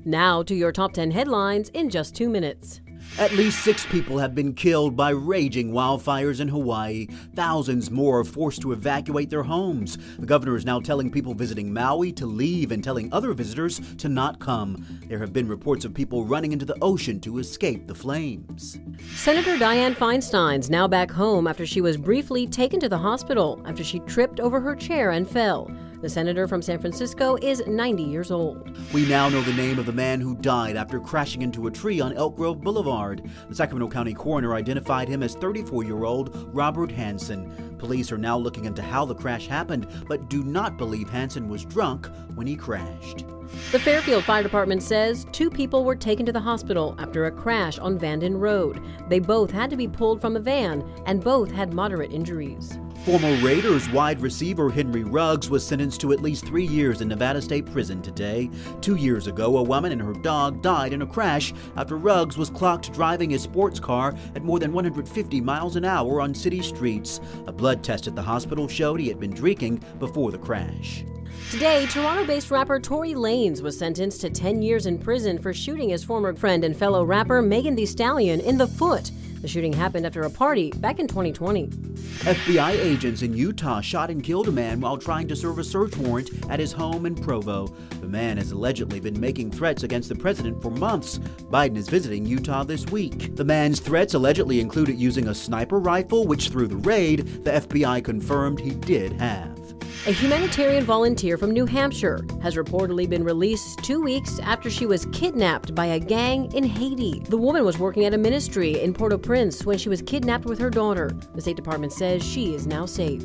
Now to your top 10 headlines in just 2 minutes. At least 6 people have been killed by raging wildfires in Hawaii. Thousands more are forced to evacuate their homes. The governor is now telling people visiting Maui to leave and telling other visitors to not come. There have been reports of people running into the ocean to escape the flames. Senator Dianne Feinstein's now back home after she was briefly taken to the hospital after she tripped over her chair and fell. The senator from San Francisco is 90 years old. We now know the name of the man who died after crashing into a tree on Elk Grove Boulevard. The Sacramento County coroner identified him as 34-year-old Robert Hansen. Police are now looking into how the crash happened, but do not believe Hansen was drunk when he crashed. The Fairfield Fire Department says 2 people were taken to the hospital after a crash on Vanden Road. They both had to be pulled from a van, and both had moderate injuries. Former Raiders wide receiver Henry Ruggs was sentenced to at least 3 years in Nevada State Prison today. 2 years ago, a woman and her dog died in a crash after Ruggs was clocked driving his sports car at more than 150 miles an hour on city streets. A blood test at the hospital showed he had been drinking before the crash. Today, Toronto-based rapper Tory Lanez was sentenced to 10 years in prison for shooting his former friend and fellow rapper Megan Thee Stallion in the foot. The shooting happened after a party back in 2020. FBI agents in Utah shot and killed a man while trying to serve a search warrant at his home in Provo. The man has allegedly been making threats against the president for months. Biden is visiting Utah this week. The man's threats allegedly included using a sniper rifle, which through the raid, the FBI confirmed he did have. A humanitarian volunteer from New Hampshire has reportedly been released 2 weeks after she was kidnapped by a gang in Haiti. The woman was working at a ministry in Port-au-Prince when she was kidnapped with her daughter. The State Department says she is now safe.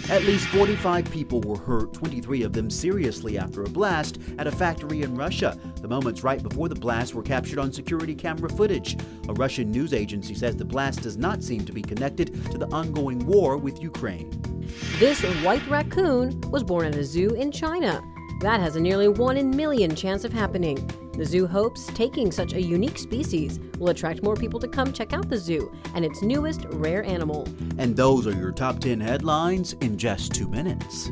At least 45 people were hurt, 23 of them seriously after a blast at a factory in Russia. The moments right before the blast were captured on security camera footage. A Russian news agency says the blast does not seem to be connected to the ongoing war with Ukraine. This white raccoon was born at a zoo in China. That has a nearly 1 in a million chance of happening. The zoo hopes taking such a unique species will attract more people to come check out the zoo and its newest rare animal. And those are your top 10 headlines in just 2 minutes.